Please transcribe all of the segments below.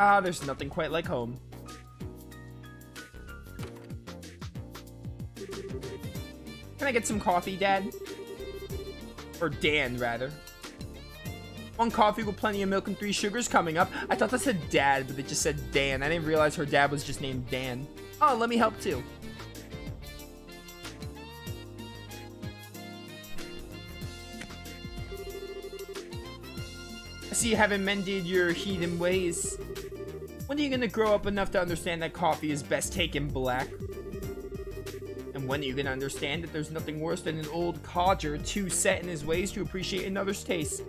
Ah, there's nothing quite like home. Can I get some coffee, Dad? Or Dan, rather. 1 coffee with plenty of milk and 3 sugars coming up. I thought that said Dad, but it just said Dan. I didn't realize her dad was just named Dan. Oh, let me help too. I see you haven't mended your heathen ways. When are you gonna grow up enough to understand that coffee is best taken black? And when are you gonna understand that there's nothing worse than an old codger too set in his ways to appreciate another's taste?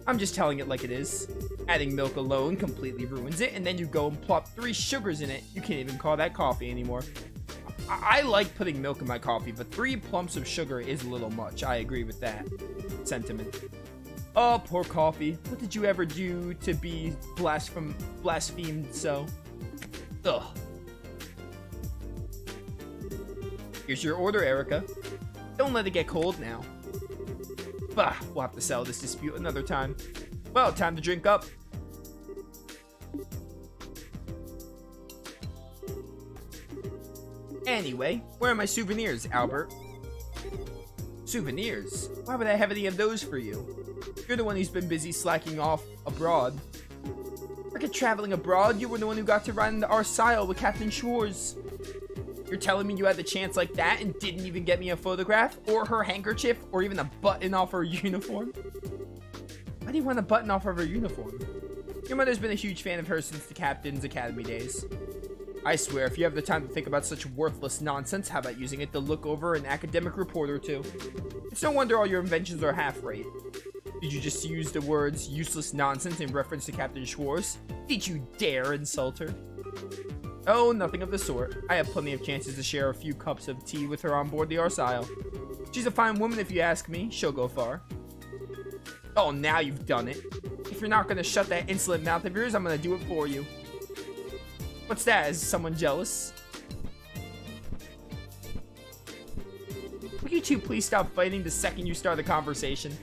I'm just telling it like it is. Adding milk alone completely ruins it, and then you go and plop 3 sugars in it. You can't even call that coffee anymore. I like putting milk in my coffee, but 3 plumps of sugar is a little much. I agree with that sentiment. Oh, poor coffee. What did you ever do to be blasphemed so? Ugh. Here's your order, Erica. Don't let it get cold now. Bah, we'll have to settle this dispute another time. Well, time to drink up. Anyway, where are my souvenirs, Albert? Souvenirs? Why would I have any of those for you? You're the one who's been busy slacking off abroad. Forget traveling abroad, you were the one who got to ride in the Arsail with Captain Schwartz. You're telling me you had the chance like that and didn't even get me a photograph, or her handkerchief, or even a button off her uniform? Why do you want a button off of her uniform? Your mother's been a huge fan of hers since the Captain's Academy days. I swear, if you have the time to think about such worthless nonsense, how about using it to look over an academic report or two? It's no wonder all your inventions are half-rate. Did you just use the words useless nonsense in reference to Captain Schwartz? Did you dare insult her? Oh, nothing of the sort. I have plenty of chances to share a few cups of tea with her on board the Arsail. She's a fine woman if you ask me. She'll go far. Oh, now you've done it. If you're not gonna shut that insolent mouth of yours, I'm gonna do it for you. What's that? Is someone jealous? Will you two please stop fighting the second you start a conversation?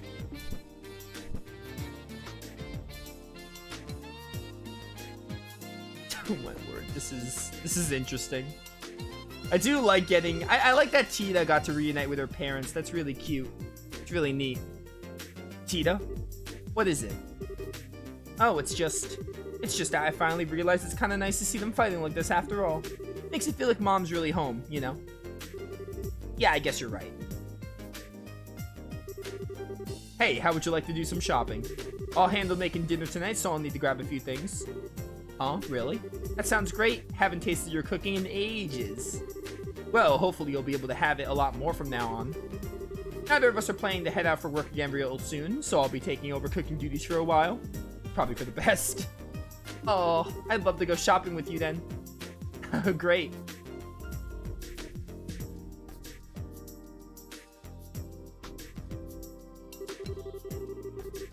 Oh my word, this is interesting. I do like getting... I like that Tita got to reunite with her parents. That's really cute. It's really neat. Tita? What is it? Oh, it's just that I finally realized it's kind of nice to see them fighting like this after all. Makes it feel like mom's really home, you know? Yeah, I guess you're right. Hey, how would you like to do some shopping? I'll handle making dinner tonight, so I'll need to grab a few things. Huh? Really? That sounds great. Haven't tasted your cooking in ages. Well, hopefully you'll be able to have it a lot more from now on. Neither of us are planning to head out for work again real soon, so I'll be taking over cooking duties for a while. Probably for the best. Oh, I'd love to go shopping with you then. Great.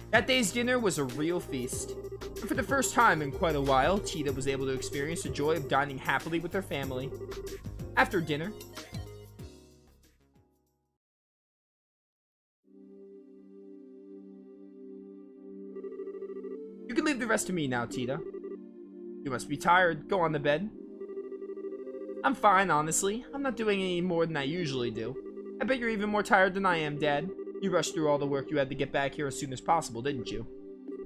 That day's dinner was a real feast. And for the first time in quite a while, Tita was able to experience the joy of dining happily with her family. After dinner, you can leave the rest to me now, Tita. You must be tired. Go on to bed. I'm fine, honestly. I'm not doing any more than I usually do. I bet you're even more tired than I am, Dad. You rushed through all the work you had to get back here as soon as possible, didn't you?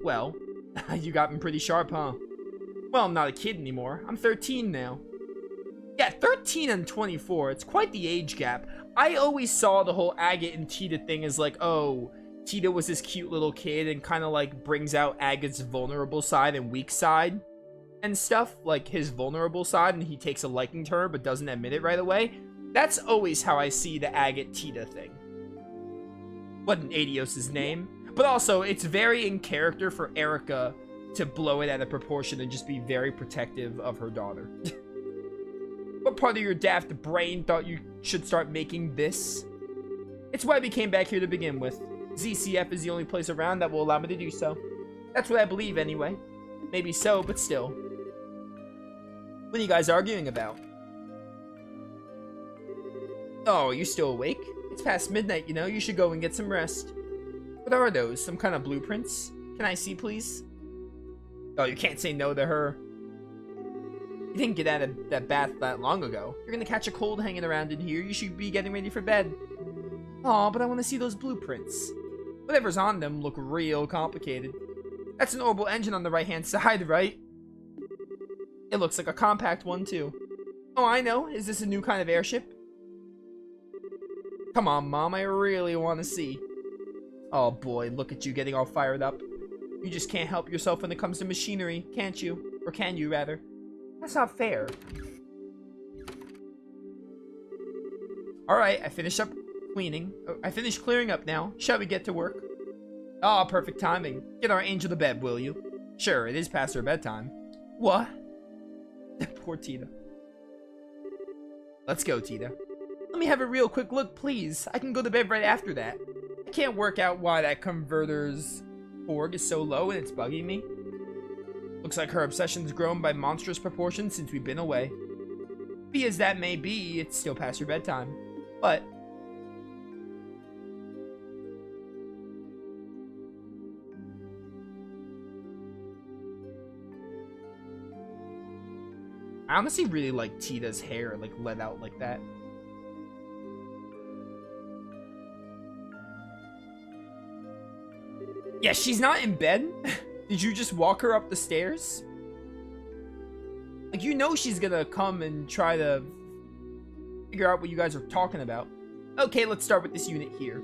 Well, you got me pretty sharp, huh? Well, I'm not a kid anymore. I'm 13 now. Yeah, 13 and 24. It's quite the age gap. I always saw the whole Agate and Tita thing as like, oh, Tita was this cute little kid and kind of like brings out Agate's vulnerable side and weak side and stuff. Like his vulnerable side, and he takes a liking to her but doesn't admit it right away. That's always how I see the Agate-Tita thing. Wasn't Adios' name? But also, it's very in character for Erica to blow it out of proportion and just be very protective of her daughter. What part of your daft brain thought you should start making this? It's why we came back here to begin with. ZCF is the only place around that will allow me to do so. That's what I believe anyway. Maybe so, but still. What are you guys arguing about? Oh, are you still awake? It's past midnight, you know. You should go and get some rest. What are those? Some kind of blueprints? Can I see, please? Oh, you can't say no to her. You didn't get out of that bath that long ago. You're gonna catch a cold hanging around in here. You should be getting ready for bed. Aw, but I want to see those blueprints. Whatever's on them look real complicated. That's an orbital engine on the right-hand side, right? It looks like a compact one, too. Oh, I know. Is this a new kind of airship? Come on, Mom. I really want to see. Oh, boy. Look at you getting all fired up. You just can't help yourself when it comes to machinery, can't you? Or can you, rather? That's not fair. Alright, I finished up cleaning. I finished clearing up now. Shall we get to work? Oh, perfect timing. Get our angel to bed, will you? Sure, it is past her bedtime. What? Poor Tita. Let's go, Tita. Let me have a real quick look, please. I can go to bed right after that. I can't work out why that converter's org is so low and it's bugging me. Looks like her obsession's grown by monstrous proportions since we've been away. Be as that may be, it's still past her bedtime. But I honestly really like Tita's hair, like, let out like that. Yeah, she's not in bed? Did you just walk her up the stairs? Like, you know she's gonna come and try to figure out what you guys are talking about. Okay, let's start with this unit here.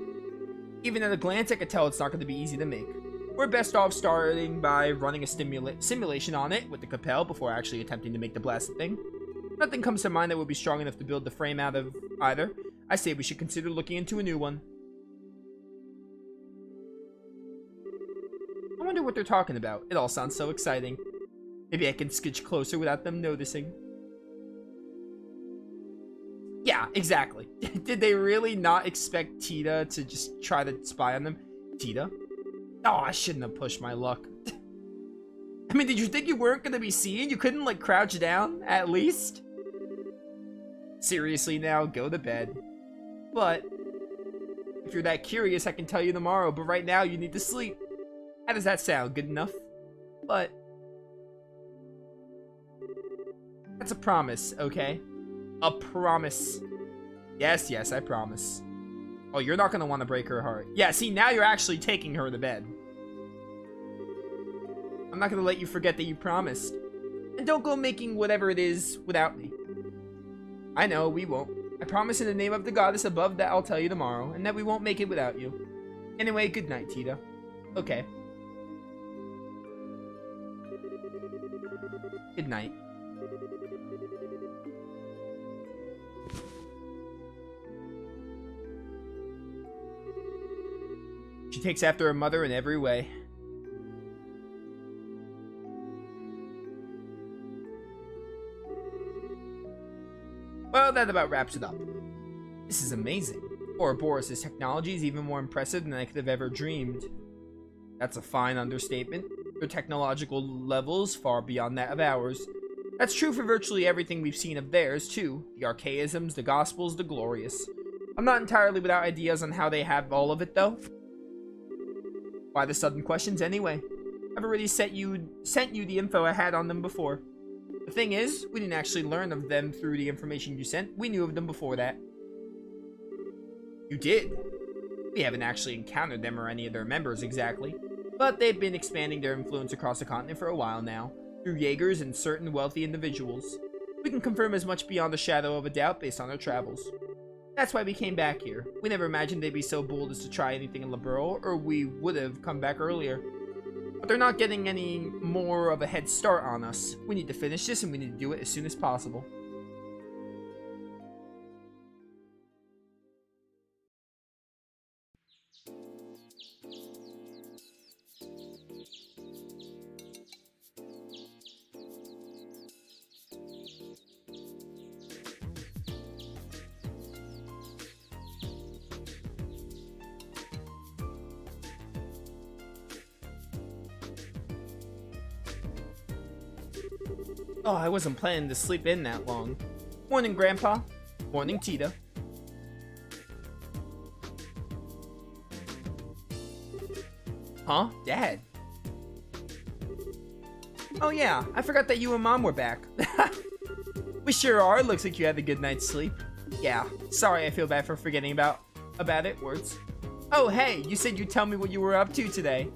Even at a glance, I could tell it's not gonna be easy to make. We're best off starting by running a simulation on it with the Capel before actually attempting to make the blasted thing. Nothing comes to mind that would be strong enough to build the frame out of either. I say we should consider looking into a new one. I wonder what they're talking about. It all sounds so exciting. Maybe I can skitch closer without them noticing. Yeah, exactly. Did they really not expect Tita to just try to spy on them? Tita? Oh, I shouldn't have pushed my luck. I mean, did you think you weren't going to be seen? You couldn't, like, crouch down, at least? Seriously now, go to bed. But if you're that curious, I can tell you tomorrow, but right now you need to sleep. How does that sound? Good enough? But that's a promise, okay? A promise. Yes, yes, I promise. Oh, you're not gonna want to break her heart. Yeah, see, now you're actually taking her to bed. I'm not gonna let you forget that you promised. And don't go making whatever it is without me. I know, we won't. I promise in the name of the goddess above that I'll tell you tomorrow, and that we won't make it without you. Anyway, good night, Tita. Okay. Good night. She takes after her mother in every way. Well, that about wraps it up. This is amazing. Ouroboros' technology is even more impressive than I could have ever dreamed. That's a fine understatement. Their technological levels far beyond that of ours. That's true for virtually everything we've seen of theirs, too. The archaisms, the gospels, the glorious. I'm not entirely without ideas on how they have all of it, though. Why the sudden questions, anyway? I've already sent you the info I had on them before. The thing is, we didn't actually learn of them through the information you sent. We knew of them before that. You did? We haven't actually encountered them or any of their members exactly. But they've been expanding their influence across the continent for a while now, through Jaegers and certain wealthy individuals. We can confirm as much beyond a shadow of a doubt based on their travels. That's why we came back here. We never imagined they'd be so bold as to try anything in Liberl, or we would have come back earlier. But they're not getting any more of a head start on us. We need to finish this, and we need to do it as soon as possible. Oh, I wasn't planning to sleep in that long. Morning, Grandpa. Morning, Tita. Huh? Dad? Oh yeah, I forgot that you and Mom were back. We sure are. Looks like you had a good night's sleep. Yeah, sorry I feel bad for forgetting about it. Words. Oh hey, you said you'd tell me what you were up to today.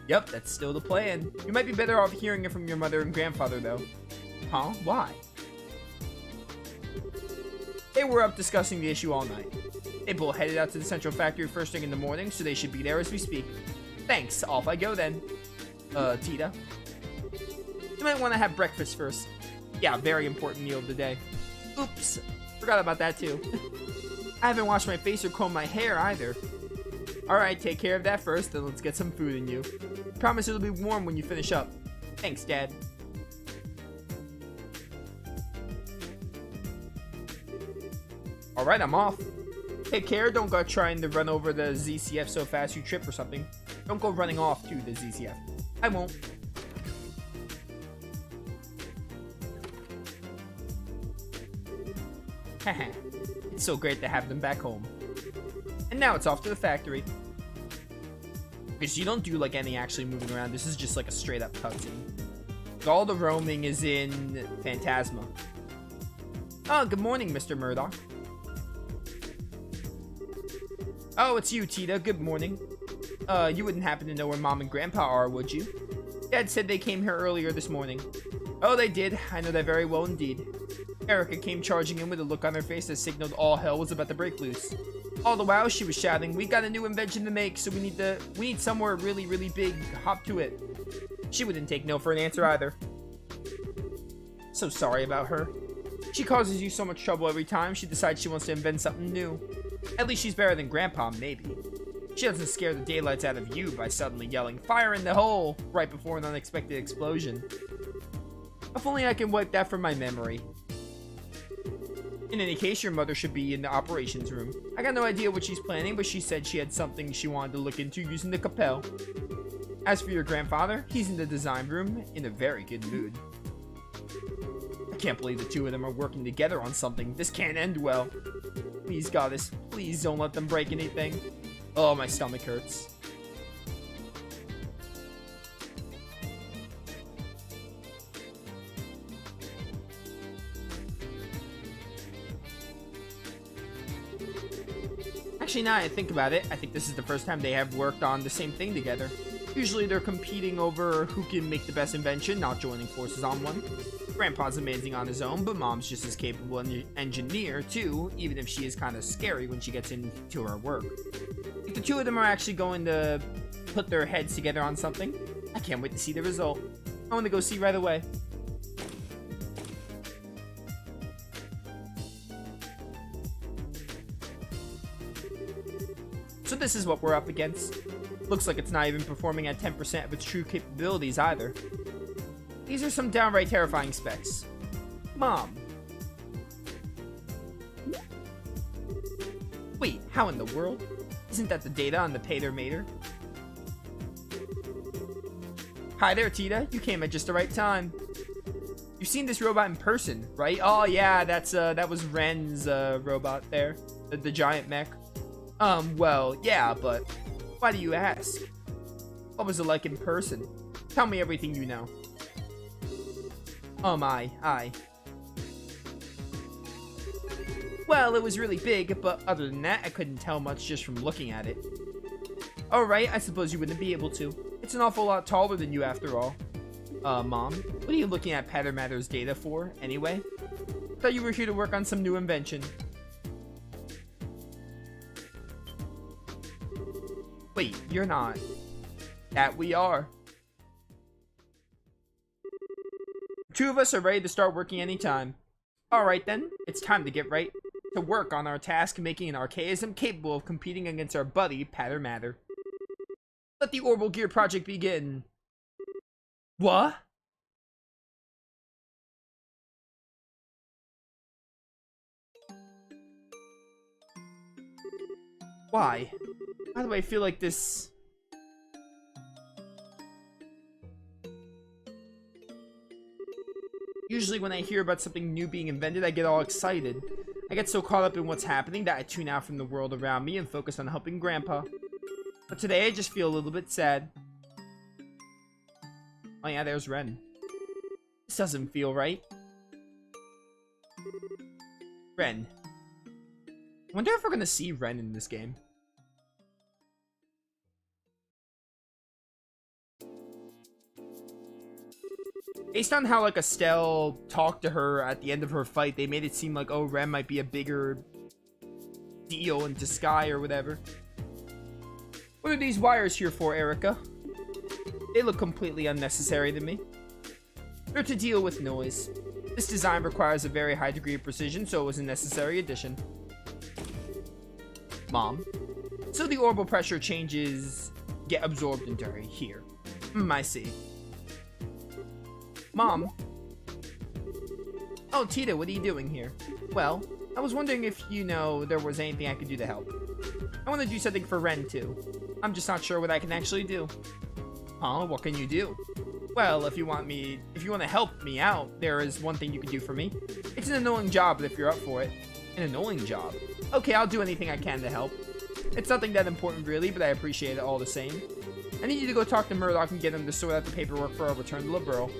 Yep, that's still the plan. You might be better off hearing it from your mother and grandfather though. Huh? Why? They were up discussing the issue all night. They both headed out to the central factory first thing in the morning, so they should be there as we speak. Thanks, off I go then. Tita. You might want to have breakfast first. Yeah, very important meal of the day. Oops, forgot about that too. I haven't washed my face or combed my hair either. Alright, take care of that first, then let's get some food in you. Promise it'll be warm when you finish up. Thanks, Dad. Alright, I'm off. Take care, don't go trying to run over the ZCF so fast you trip or something. Don't go running off to the ZCF. I won't. Haha, it's so great to have them back home. And now it's off to the factory. Because you don't do like any actually moving around, this is just like a straight up cutscene. All the roaming is in Phantasma. Oh, good morning, Mr. Murdoch. Oh, it's you, Tita. Good morning. You wouldn't happen to know where Mom and Grandpa are, would you? Dad said they came here earlier this morning. Oh, they did. I know that very well indeed. Erica came charging in with a look on her face that signaled all hell was about to break loose. All the while, she was shouting, "We got a new invention to make, so we need somewhere really, really big. Hop to it." She wouldn't take no for an answer either. So sorry about her. She causes you so much trouble every time she decides she wants to invent something new. At least she's better than Grandpa, maybe. She doesn't scare the daylights out of you by suddenly yelling, "Fire in the hole!" right before an unexpected explosion. If only I can wipe that from my memory. In any case, your mother should be in the operations room. I got no idea what she's planning, but she said she had something she wanted to look into using the Capel. As for your grandfather, he's in the design room in a very good mood. I can't believe the two of them are working together on something. This can't end well. Please, Goddess, please don't let them break anything. Oh, my stomach hurts. Actually, now I think about it, I think this is the first time they have worked on the same thing together. Usually they're competing over who can make the best invention, not joining forces on one. Grandpa's amazing on his own, but Mom's just as capable an engineer too, even if she is kind of scary when she gets into her work. If the two of them are actually going to put their heads together on something, I can't wait to see the result. I want to go see right away. So this is what we're up against. Looks like it's not even performing at 10% of its true capabilities either. These are some downright terrifying specs. Mom. Wait, how in the world? Isn't that the data on the Pater-Mater? Hi there, Tita. You came at just the right time. You've seen this robot in person, right? Oh yeah, that was Ren's robot there. The giant mech. Well, yeah, but why do you ask? What was it like in person? Tell me everything you know. Aye. Well, it was really big, but other than that, I couldn't tell much just from looking at it. Alright, I suppose you wouldn't be able to. It's an awful lot taller than you after all. Mom, what are you looking at Pater-Mater's data for, anyway? Thought you were here to work on some new invention. Wait, you're not. That we are. Two of us are ready to start working anytime. Alright then, it's time to get right to work on our task making an archaism capable of competing against our buddy, Pater-Mater. Let the Orbital Gear project begin. What? Why? Why do I feel like this? Usually when I hear about something new being invented, I get all excited. I get so caught up in what's happening that I tune out from the world around me and focus on helping Grandpa. But today I just feel a little bit sad. Oh yeah, there's Ren. This doesn't feel right. Ren. I wonder if we're gonna see Ren in this game. Based on how, like, Estelle talked to her at the end of her fight, they made it seem like, oh, Ren might be a bigger deal into Sky or whatever. What are these wires here for, Erica? They look completely unnecessary to me. They're to deal with noise. This design requires a very high degree of precision, so it was a necessary addition. Mom. So the orbital pressure changes get absorbed into her here. I see. Mom. Oh, Tita, what are you doing here? Well, I was wondering if, there was anything I could do to help. I want to do something for Ren, too. I'm just not sure what I can actually do. Huh? What can you do? Well, if you want to help me out, there is one thing you can do for me. It's an annoying job, but if you're up for it. An annoying job? Okay, I'll do anything I can to help. It's nothing that important, really, but I appreciate it all the same. I need you to go talk to Murdoch and get him to sort out the paperwork for our return to LeBeau.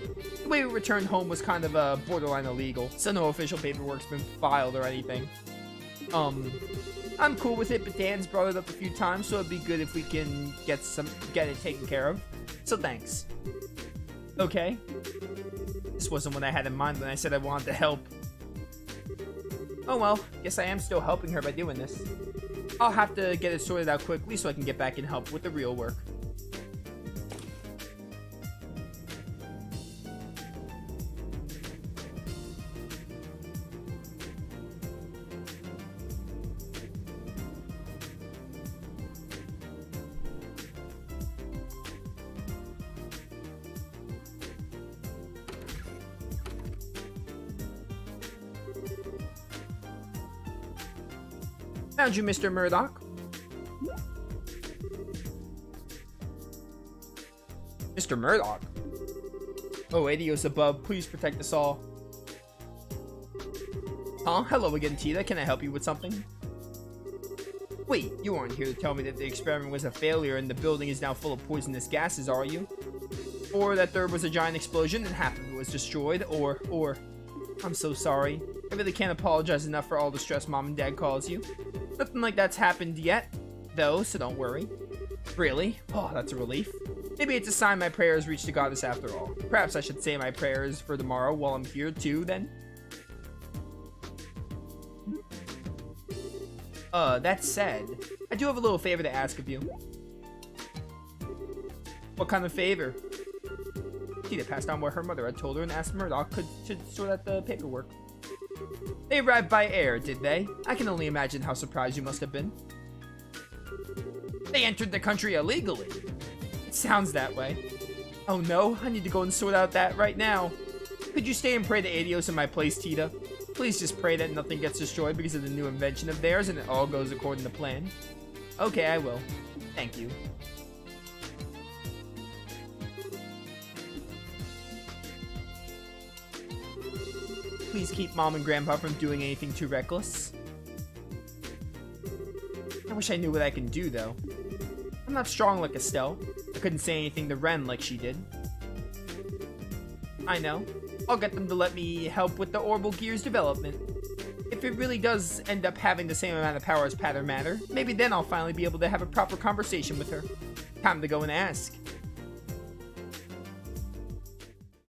The way we returned home was kind of borderline illegal, so no official paperwork's been filed or anything. I'm cool with it, but Dan's brought it up a few times, so it'd be good if we can get it taken care of. So thanks. Okay. This wasn't what I had in mind when I said I wanted to help. Oh well, guess I am still helping her by doing this. I'll have to get it sorted out quickly so I can get back and help with the real work. Found you, Mr. Murdoch. Mr. Murdoch? Oh, Adios above. Please protect us all. Huh? Hello again, Tita. Can I help you with something? Wait, you aren't here to tell me that the experiment was a failure and the building is now full of poisonous gases, are you? Or that there was a giant explosion and half of it was destroyed, or... I'm so sorry. I really can't apologize enough for all the stress Mom and Dad cause you. Nothing like that's happened yet, though, so don't worry. Really? Oh, that's a relief. Maybe it's a sign my prayers reached the goddess after all. Perhaps I should say my prayers for tomorrow while I'm here too, then? That said, I do have a little favor to ask of you. What kind of favor? Tita passed on what her mother had told her and asked Murdoch to sort out the paperwork. They arrived by air, did they? I can only imagine how surprised you must have been. They entered the country illegally. It sounds that way. Oh no, I need to go and sort out that right now. Could you stay and pray to Adios in my place, Tita? Please just pray that nothing gets destroyed because of the new invention of theirs and it all goes according to plan. Okay, I will. Thank you. Please keep Mom and Grandpa from doing anything too reckless. I wish I knew what I can do, though. I'm not strong like Estelle. I couldn't say anything to Ren like she did. I know. I'll get them to let me help with the orbital gear's development. If it really does end up having the same amount of power as Pattern Matter, maybe then I'll finally be able to have a proper conversation with her. Time to go and ask.